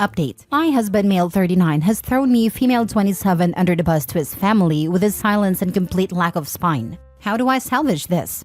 Update. My husband, male 39, has thrown me, female 27, under the bus to his family with his silence and complete lack of spine. How do I salvage this?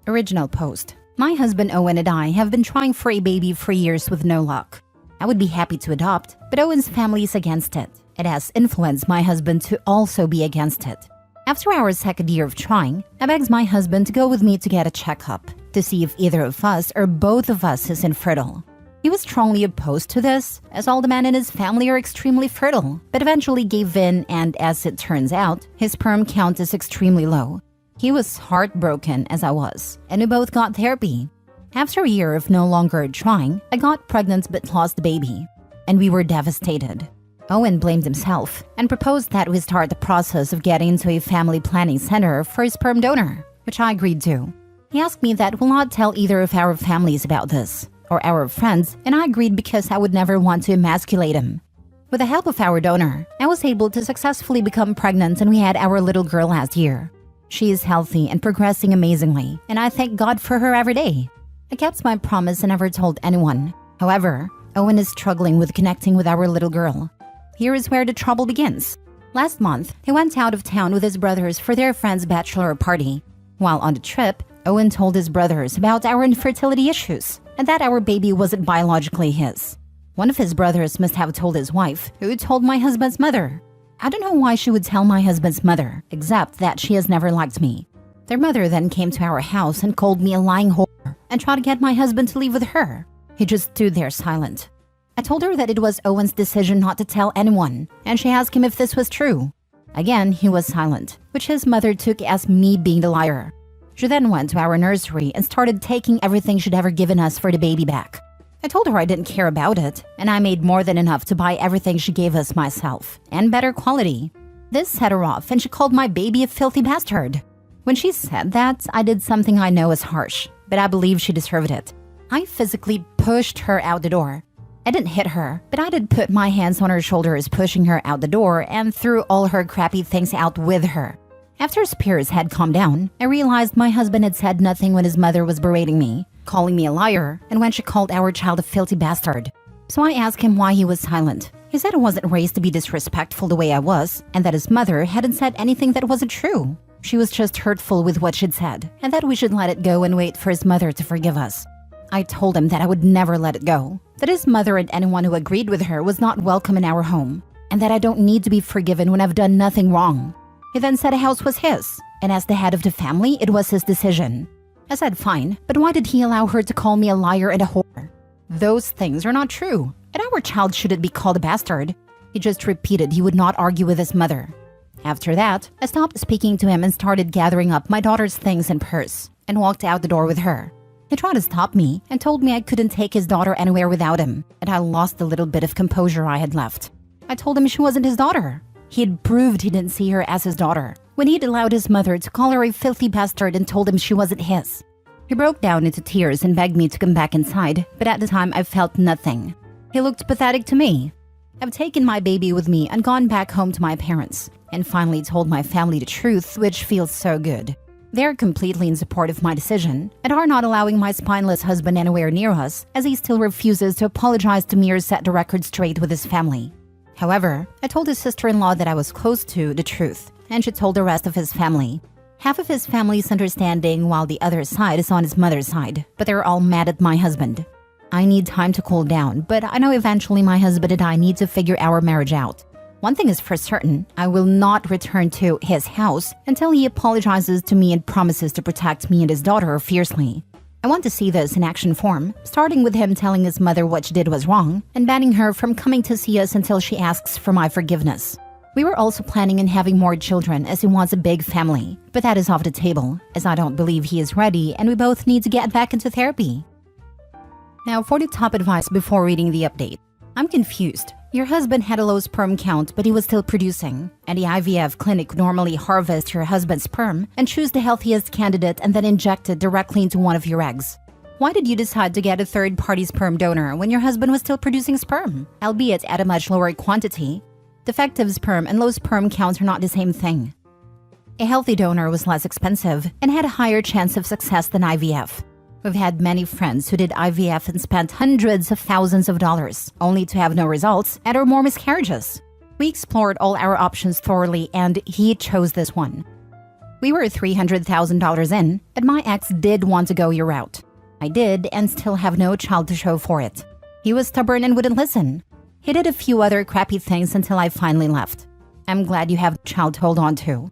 Original post. My husband Owen and I have been trying for a baby for years with no luck. I would be happy to adopt, but Owen's family is against it. It has influenced my husband to also be against it. After our second year of trying, I begged my husband to go with me to get a checkup to see if either of us or both of us is infertile. He was strongly opposed to this, as all the men in his family are extremely fertile, but eventually gave in, and as it turns out, his sperm count is extremely low. He was heartbroken as I was, and we both got therapy. After a year of no longer trying, I got pregnant but lost the baby, and we were devastated. Owen blamed himself and proposed that we start the process of getting into a family planning center for a sperm donor, which I agreed to. He asked me that we'll not tell either of our families about this, or our friends, and I agreed because I would never want to emasculate him. With the help of our donor, I was able to successfully become pregnant, and we had our little girl last year. She is healthy and progressing amazingly, and I thank God for her every day. I kept my promise and never told anyone. However, Owen is struggling with connecting with our little girl. Here is where the trouble begins. Last month, he went out of town with his brothers for their friend's bachelor party. While on the trip, Owen told his brothers about our infertility issues and that our baby wasn't biologically his. One of his brothers must have told his wife, who told my husband's mother. I don't know why she would tell my husband's mother, except that she has never liked me. Their mother then came to our house and called me a lying whore and tried to get my husband to leave with her. He just stood there silent. I told her that it was Owen's decision not to tell anyone, and she asked him if this was true. Again, he was silent, which his mother took as me being the liar. She then went to our nursery and started taking everything she'd ever given us for the baby back. I told her I didn't care about it, and I made more than enough to buy everything she gave us myself, and better quality. This set her off, and she called my baby a filthy bastard. When she said that, I did something I know is harsh, but I believe she deserved it. I physically pushed her out the door. I didn't hit her, but I did put my hands on her shoulders, pushing her out the door, and threw all her crappy things out with her. After spirits had calmed down, I realized my husband had said nothing when his mother was berating me, calling me a liar, and when she called our child a filthy bastard. So I asked him why he was silent. He said I wasn't raised to be disrespectful the way I was, and that his mother hadn't said anything that wasn't true. She was just hurtful with what she'd said, and that we should let it go and wait for his mother to forgive us. I told him that I would never let it go, that his mother and anyone who agreed with her was not welcome in our home, and that I don't need to be forgiven when I've done nothing wrong. He then said the house was his, and as the head of the family, it was his decision. I said fine, but why did he allow her to call me a liar and a whore? Those things are not true, and our child shouldn't be called a bastard. He just repeated he would not argue with his mother. After that, I stopped speaking to him and started gathering up my daughter's things and purse, and walked out the door with her. He tried to stop me and told me I couldn't take his daughter anywhere without him, and I lost the little bit of composure I had left. I told him she wasn't his daughter. He had proved he didn't see her as his daughter, when he'd allowed his mother to call her a filthy bastard and told him she wasn't his. He broke down into tears and begged me to come back inside, but at the time I felt nothing. He looked pathetic to me. I've taken my baby with me and gone back home to my parents, and finally told my family the truth, which feels so good. They're completely in support of my decision and are not allowing my spineless husband anywhere near us, as he still refuses to apologize to me or set the record straight with his family. However, I told his sister-in-law that I was close to the truth, and she told the rest of his family. Half of his family is understanding while the other side is on his mother's side, but they're all mad at my husband. I need time to cool down, but I know eventually my husband and I need to figure our marriage out. One thing is for certain, I will not return to his house until he apologizes to me and promises to protect me and his daughter fiercely. I want to see this in action form, starting with him telling his mother what she did was wrong and banning her from coming to see us until she asks for my forgiveness. We were also planning on having more children as he wants a big family, but that is off the table as I don't believe he is ready and we both need to get back into therapy. Now for the top advice before reading the update. I'm confused. Your husband had a low sperm count, but he was still producing, and the IVF clinic normally harvests your husband's sperm and choose the healthiest candidate and then inject it directly into one of your eggs. Why did you decide to get a third-party sperm donor when your husband was still producing sperm, albeit at a much lower quantity? Defective sperm and low sperm count are not the same thing. A healthy donor was less expensive and had a higher chance of success than IVF. We've had many friends who did IVF and spent hundreds of thousands of dollars, only to have no results and or more miscarriages. We explored all our options thoroughly and he chose this one. We were $300,000 in, and my ex did want to go your route. I did, and still have no child to show for it. He was stubborn and wouldn't listen. He did a few other crappy things until I finally left. I'm glad you have a child to hold on to.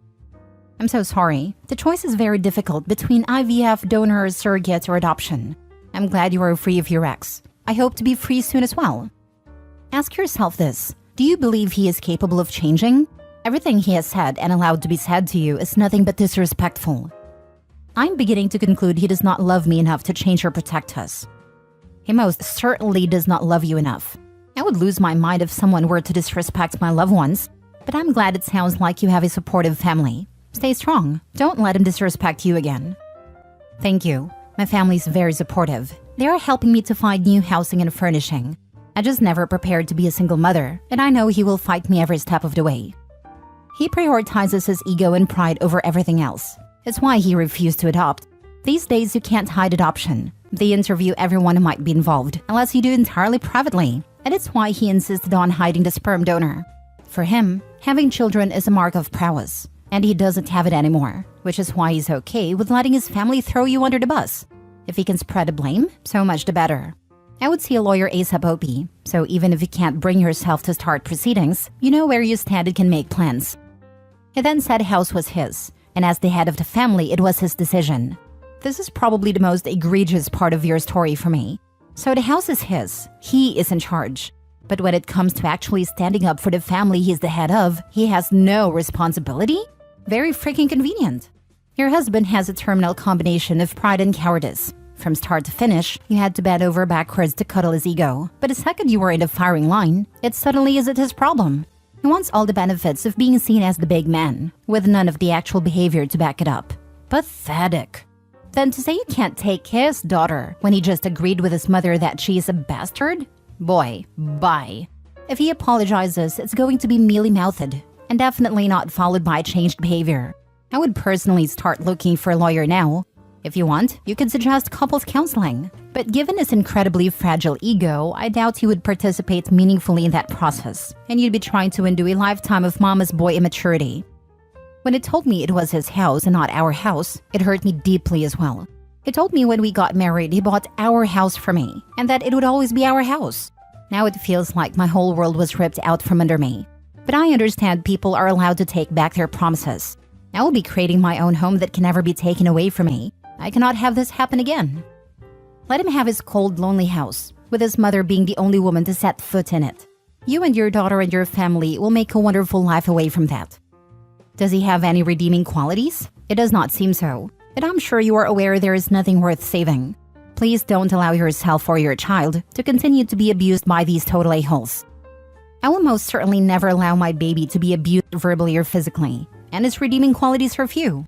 I'm so sorry. The choice is very difficult between IVF, donor, surrogate, or adoption. I'm glad you are free of your ex. I hope to be free soon as well. Ask yourself this. Do you believe he is capable of changing? Everything he has said and allowed to be said to you is nothing but disrespectful. I'm beginning to conclude he does not love me enough to change or protect us. He most certainly does not love you enough. I would lose my mind if someone were to disrespect my loved ones, but I'm glad it sounds like you have a supportive family. Stay strong. Don't let him disrespect you again. Thank you. My family is very supportive. They are helping me to find new housing and furnishing. I just never prepared to be a single mother, and I know he will fight me every step of the way. He prioritizes his ego and pride over everything else. It's why he refused to adopt. These days, you can't hide adoption. They interview everyone who might be involved, unless you do entirely privately. And it's why he insisted on hiding the sperm donor. For him, having children is a mark of prowess. And he doesn't have it anymore, which is why he's okay with letting his family throw you under the bus. If he can spread the blame, so much the better. I would see a lawyer ASAP OP, so even if you can't bring yourself to start proceedings, you know where you stand and can make plans. He then said the house was his, and as the head of the family, it was his decision. This is probably the most egregious part of your story for me. So the house is his. He is in charge. But when it comes to actually standing up for the family he's the head of, he has no responsibility? Very freaking convenient. Your husband has a terminal combination of pride and cowardice. From start to finish, you had to bend over backwards to cuddle his ego. But the second you were in the firing line, it suddenly isn't his problem. He wants all the benefits of being seen as the big man, with none of the actual behavior to back it up. Pathetic. Then to say you can't take his daughter when he just agreed with his mother that she is a bastard? Boy, bye. If he apologizes, it's going to be mealy-mouthed, and definitely not followed by changed behavior. I would personally start looking for a lawyer now. If you want, you could suggest couples counseling. But given his incredibly fragile ego, I doubt he would participate meaningfully in that process, and you'd be trying to undo a lifetime of mama's boy immaturity. When it told me it was his house and not our house, it hurt me deeply as well. He told me when we got married, he bought our house for me, and that it would always be our house. Now it feels like my whole world was ripped out from under me. But I understand people are allowed to take back their promises. I will be creating my own home that can never be taken away from me. I cannot have this happen again. Let him have his cold, lonely house, with his mother being the only woman to set foot in it. You and your daughter and your family will make a wonderful life away from that. Does he have any redeeming qualities? It does not seem so, and I'm sure you are aware there is nothing worth saving. Please don't allow yourself or your child to continue to be abused by these total a-holes. I will most certainly never allow my baby to be abused verbally or physically, and its redeeming qualities are few.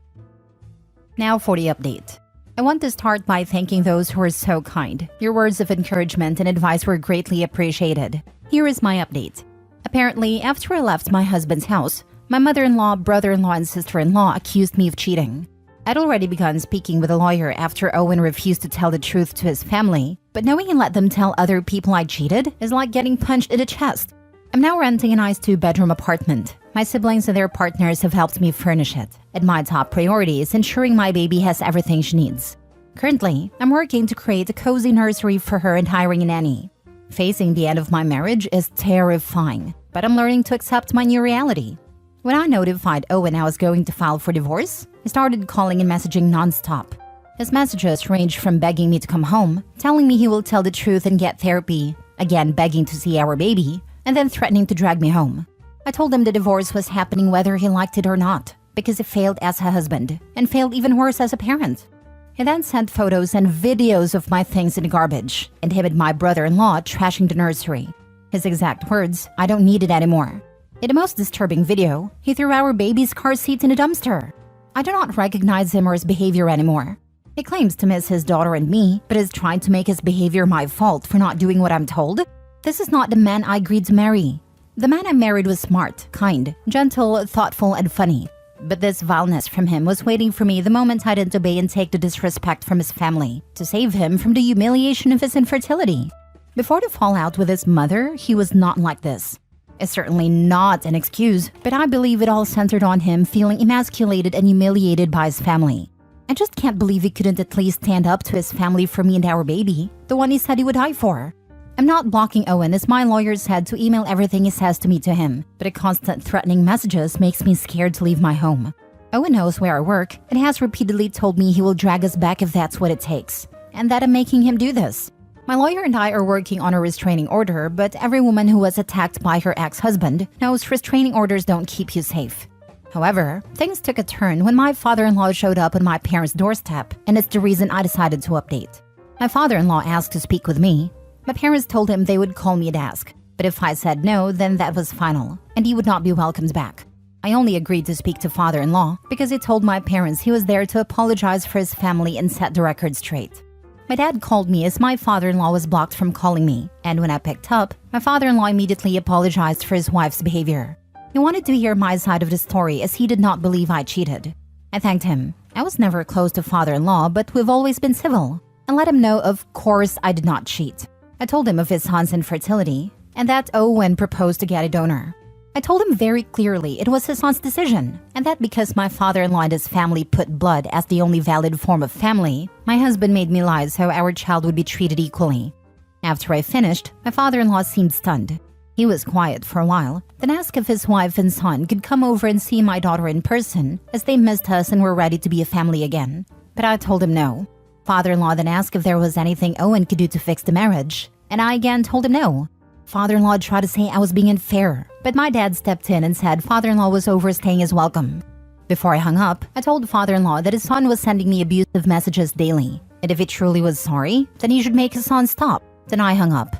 Now for the update. I want to start by thanking those who were so kind. Your words of encouragement and advice were greatly appreciated. Here is my update. Apparently, after I left my husband's house, my mother-in-law, brother-in-law, and sister-in-law accused me of cheating. I'd already begun speaking with a lawyer after Owen refused to tell the truth to his family, but knowing he let them tell other people I cheated is like getting punched in the chest. I'm now renting a nice 2-bedroom apartment. My siblings and their partners have helped me furnish it, and my top priority is ensuring my baby has everything she needs. Currently, I'm working to create a cozy nursery for her and hiring a nanny. Facing the end of my marriage is terrifying, but I'm learning to accept my new reality. When I notified Owen I was going to file for divorce, he started calling and messaging nonstop. His messages ranged from begging me to come home, telling me he will tell the truth and get therapy, again begging to see our baby, and then threatening to drag me home. I told him the divorce was happening whether he liked it or not, because he failed as a husband, and failed even worse as a parent. He then sent photos and videos of my things in the garbage, and him and my brother-in-law trashing the nursery. His exact words, "I don't need it anymore." In the most disturbing video, he threw our baby's car seat in a dumpster. I do not recognize him or his behavior anymore. He claims to miss his daughter and me, but is trying to make his behavior my fault for not doing what I'm told. This is not the man I agreed to marry. The man I married was smart, kind, gentle, thoughtful, and funny. But this vileness from him was waiting for me the moment I didn't obey and take the disrespect from his family to save him from the humiliation of his infertility. Before the fallout with his mother, he was not like this. It's certainly not an excuse, but I believe it all centered on him feeling emasculated and humiliated by his family. I just can't believe he couldn't at least stand up to his family for me and our baby, the one he said he would die for. I'm not blocking Owen as my lawyer said to email everything he says to me to him, but a constant threatening messages makes me scared to leave my home. Owen knows where I work and has repeatedly told me he will drag us back if that's what it takes, and that I'm making him do this. My lawyer and I are working on a restraining order, but every woman who was attacked by her ex-husband knows restraining orders don't keep you safe. However, things took a turn when my father-in-law showed up on my parents' doorstep, and it's the reason I decided to update. My father-in-law asked to speak with me. My parents told him they would call me at ask, but if I said no, then that was final, and he would not be welcomed back. I only agreed to speak to father-in-law because he told my parents he was there to apologize for his family and set the record straight. My dad called me as my father-in-law was blocked from calling me, and when I picked up, my father-in-law immediately apologized for his wife's behavior. He wanted to hear my side of the story as he did not believe I cheated. I thanked him. I was never close to father-in-law, but we've always been civil, and let him know of course I did not cheat. I told him of his son's infertility, and that Owen proposed to get a donor. I told him very clearly it was his son's decision, and that because my father-in-law and his family put blood as the only valid form of family, my husband made me lie so our child would be treated equally. After I finished, my father-in-law seemed stunned. He was quiet for a while, then asked if his wife and son could come over and see my daughter in person, as they missed us and were ready to be a family again. But I told him no. Father-in-law then asked if there was anything Owen could do to fix the marriage, and I again told him no. Father-in-law tried to say I was being unfair, but my dad stepped in and said father-in-law was overstaying his welcome. Before I hung up, I told father-in-law that his son was sending me abusive messages daily, and if he truly was sorry, then he should make his son stop. Then I hung up.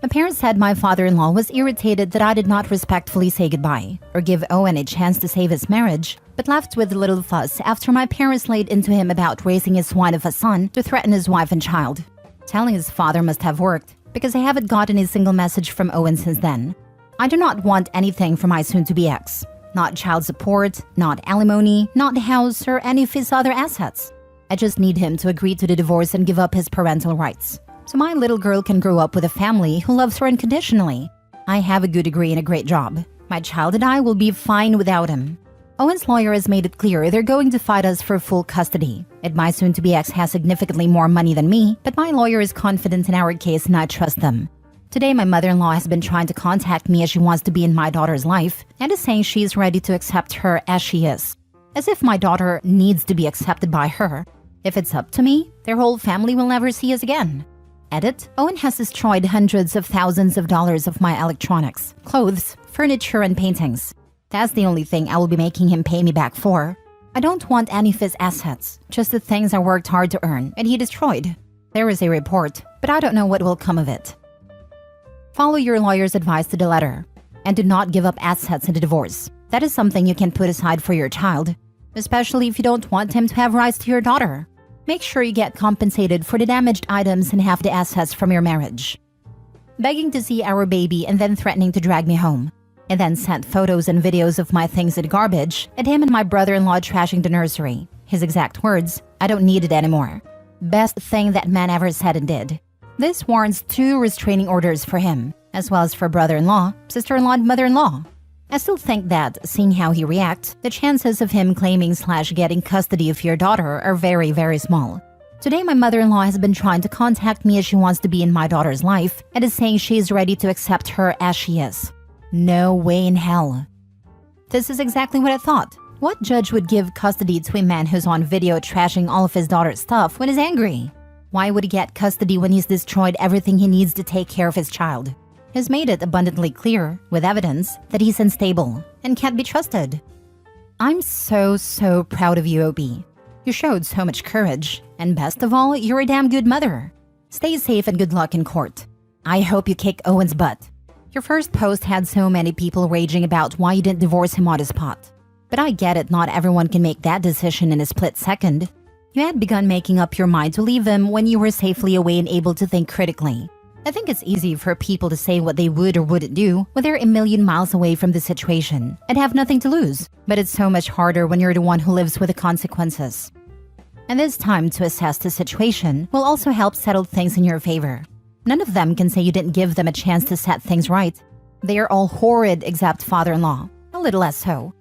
My parents said my father-in-law was irritated that I did not respectfully say goodbye or give Owen a chance to save his marriage, but left with a little fuss after my parents laid into him about raising his swine of a son to threaten his wife and child. Telling his father must have worked, because I haven't gotten a single message from Owen since then. I do not want anything from my soon-to-be ex. Not child support, not alimony, not house, or any of his other assets. I just need him to agree to the divorce and give up his parental rights, so my little girl can grow up with a family who loves her unconditionally. I have a good degree and a great job. My child and I will be fine without him. Owen's lawyer has made it clear they're going to fight us for full custody, and my soon-to-be ex has significantly more money than me, but my lawyer is confident in our case and I trust them. Today, my mother-in-law has been trying to contact me as she wants to be in my daughter's life and is saying she is ready to accept her as she is. As if my daughter needs to be accepted by her. If it's up to me, their whole family will never see us again. Edit, Owen has destroyed hundreds of thousands of dollars of my electronics, clothes, furniture, and paintings. That's the only thing I will be making him pay me back for. I don't want any of his assets, just the things I worked hard to earn and he destroyed. There is a report, but I don't know what will come of it. Follow your lawyer's advice to the letter, and do not give up assets in a divorce. That is something you can put aside for your child, especially if you don't want him to have rights to your daughter. Make sure you get compensated for the damaged items and half the assets from your marriage. Begging to see our baby and then threatening to drag me home, and then sent photos and videos of my things in the garbage and him and my brother-in-law trashing the nursery. His exact words, "I don't need it anymore." Best thing that man ever said and did. This warrants 2 restraining orders for him, as well as for brother-in-law, sister-in-law, and mother-in-law. I still think that, seeing how he reacts, the chances of him claiming/getting custody of your daughter are very, very small. Today, my mother-in-law has been trying to contact me as she wants to be in my daughter's life and is saying she is ready to accept her as she is. No way in hell. This is exactly what I thought. What judge would give custody to a man who's on video trashing all of his daughter's stuff when he's angry? Why would he get custody when he's destroyed everything he needs to take care of his child? He's made it abundantly clear, with evidence, that he's unstable and can't be trusted. I'm so proud of you, OB. You showed so much courage, and best of all, you're a damn good mother. Stay safe and good luck in court. I hope you kick Owen's butt. Your first post had so many people raging about why you didn't divorce him on the spot. But I get it, not everyone can make that decision in a split second. You had begun making up your mind to leave him when you were safely away and able to think critically. I think it's easy for people to say what they would or wouldn't do when they're a million miles away from the situation and have nothing to lose. But it's so much harder when you're the one who lives with the consequences. And this time to assess the situation will also help settle things in your favor. None of them can say you didn't give them a chance to set things right. They are all horrid except father-in-law, a little less so.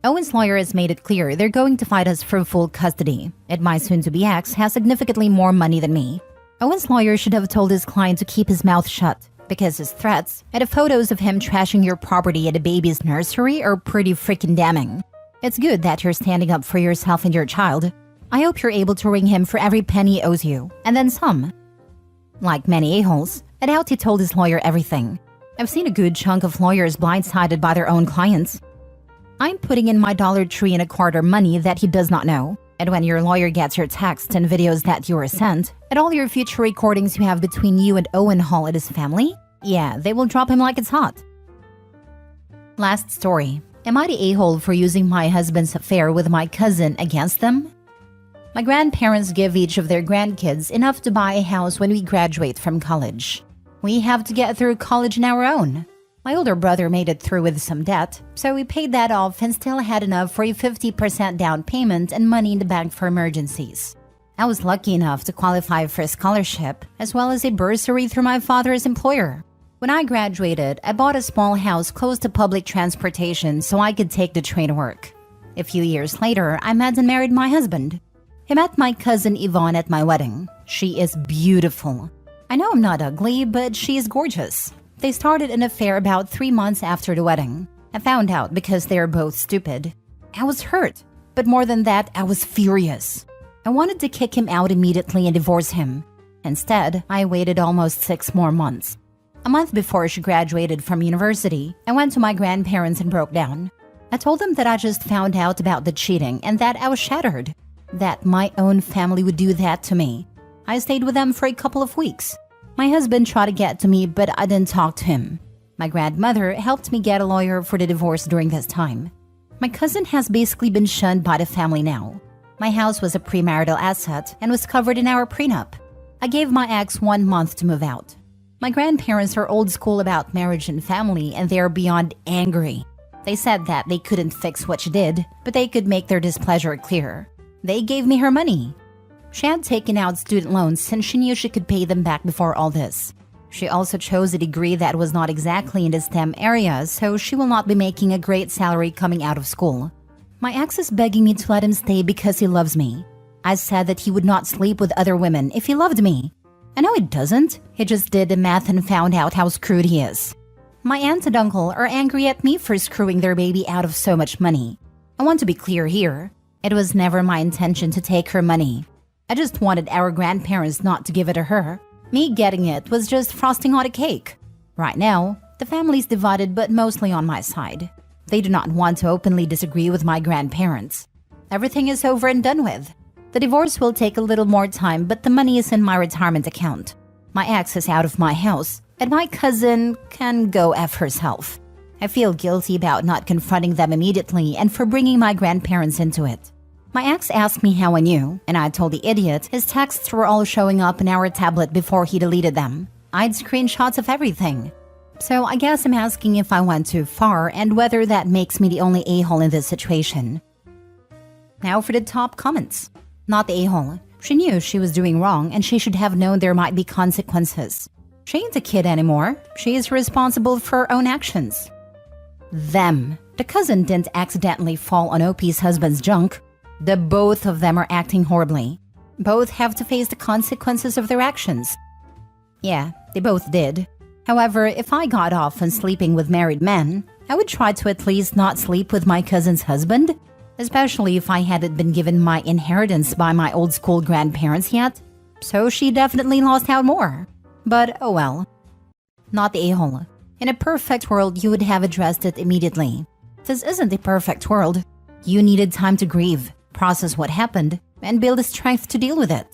Owen's lawyer has made it clear they're going to fight us for full custody, and my soon-to-be ex has significantly more money than me. Owen's lawyer should have told his client to keep his mouth shut, because his threats and the photos of him trashing your property at a baby's nursery are pretty freaking damning. It's good that you're standing up for yourself and your child. I hope you're able to ring him for every penny he owes you, and then some. Like many a-holes, I doubt he told his lawyer everything. I've seen a good chunk of lawyers blindsided by their own clients. I'm putting in my $1.25 money that he does not know. And when your lawyer gets your texts and videos that you were sent, and all your future recordings you have between you and Owen Hall and his family, yeah, they will drop him like it's hot. Last story. Am I the a-hole for using my husband's affair with my cousin against them? My grandparents give each of their grandkids enough to buy a house when we graduate from college. We have to get through college on our own. My older brother made it through with some debt, so we paid that off and still had enough for a 50% down payment and money in the bank for emergencies. I was lucky enough to qualify for a scholarship, as well as a bursary through my father's employer. When I graduated, I bought a small house close to public transportation so I could take the train to work. A few years later, I met and married my husband. He met my cousin Yvonne at my wedding. She is beautiful. I know I'm not ugly, but she is gorgeous. They started an affair about 3 months after the wedding. I found out because they are both stupid. I was hurt, but more than that, I was furious. I wanted to kick him out immediately and divorce him. Instead, I waited almost 6 more months. A month before she graduated from university, I went to my grandparents and broke down. I told them that I just found out about the cheating and that I was shattered. That my own family would do that to me. I stayed with them for a couple of weeks. My husband tried to get to me, but I didn't talk to him. My grandmother helped me get a lawyer for the divorce during this time. My cousin has basically been shunned by the family now. My house was a premarital asset and was covered in our prenup. I gave my ex 1 month to move out. My grandparents are old school about marriage and family, and they are beyond angry. They said that they couldn't fix what she did, but they could make their displeasure clear. They gave me her money. She had taken out student loans since she knew she could pay them back before all this. She also chose a degree that was not exactly in the STEM area, so she will not be making a great salary coming out of school. My ex is begging me to let him stay because he loves me. I said that he would not sleep with other women if he loved me. I know he doesn't. He just did the math and found out how screwed he is. My aunt and uncle are angry at me for screwing their baby out of so much money. I want to be clear here. It was never my intention to take her money. I just wanted our grandparents not to give it to her. Me getting it was just frosting on a cake. Right now, the family's divided but mostly on my side. They do not want to openly disagree with my grandparents. Everything is over and done with. The divorce will take a little more time, but the money is in my retirement account. My ex is out of my house, and my cousin can go F herself. I feel guilty about not confronting them immediately and for bringing my grandparents into it. My ex asked me how I knew, and I told the idiot his texts were all showing up in our tablet before he deleted them. I'd screenshots of everything. So I guess I'm asking if I went too far and whether that makes me the only a-hole in this situation. Now for the top comments. Not the a-hole. She knew she was doing wrong and she should have known there might be consequences. She ain't a kid anymore. She is responsible for her own actions. Them. The cousin didn't accidentally fall on OP's husband's junk. The both of them are acting horribly. Both have to face the consequences of their actions. Yeah, they both did. However, if I got off on sleeping with married men, I would try to at least not sleep with my cousin's husband, especially if I hadn't been given my inheritance by my old school grandparents yet. So she definitely lost out more. But oh well. Not the a-hole. In a perfect world, you would have addressed it immediately. This isn't a perfect world. You needed time to grieve, process what happened, and build the strength to deal with it.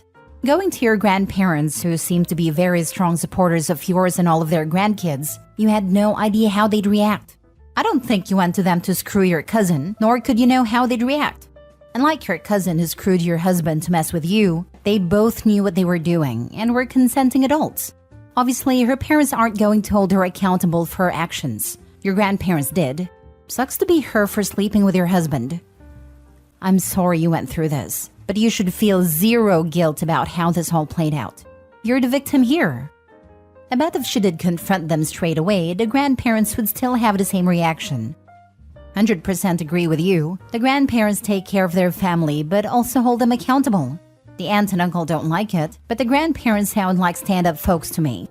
Going to your grandparents, who seem to be very strong supporters of yours and all of their grandkids, you had no idea how they'd react. I don't think you went to them to screw your cousin, nor could you know how they'd react. Unlike your cousin who screwed your husband to mess with you, they both knew what they were doing and were consenting adults. Obviously, her parents aren't going to hold her accountable for her actions. Your grandparents did. Sucks to be her for sleeping with your husband. I'm sorry you went through this, but you should feel zero guilt about how this all played out. You're the victim here. I bet if she did confront them straight away, the grandparents would still have the same reaction. 100% agree with you. The grandparents take care of their family, but also hold them accountable. The aunt and uncle don't like it, but the grandparents sound like stand-up folks to me.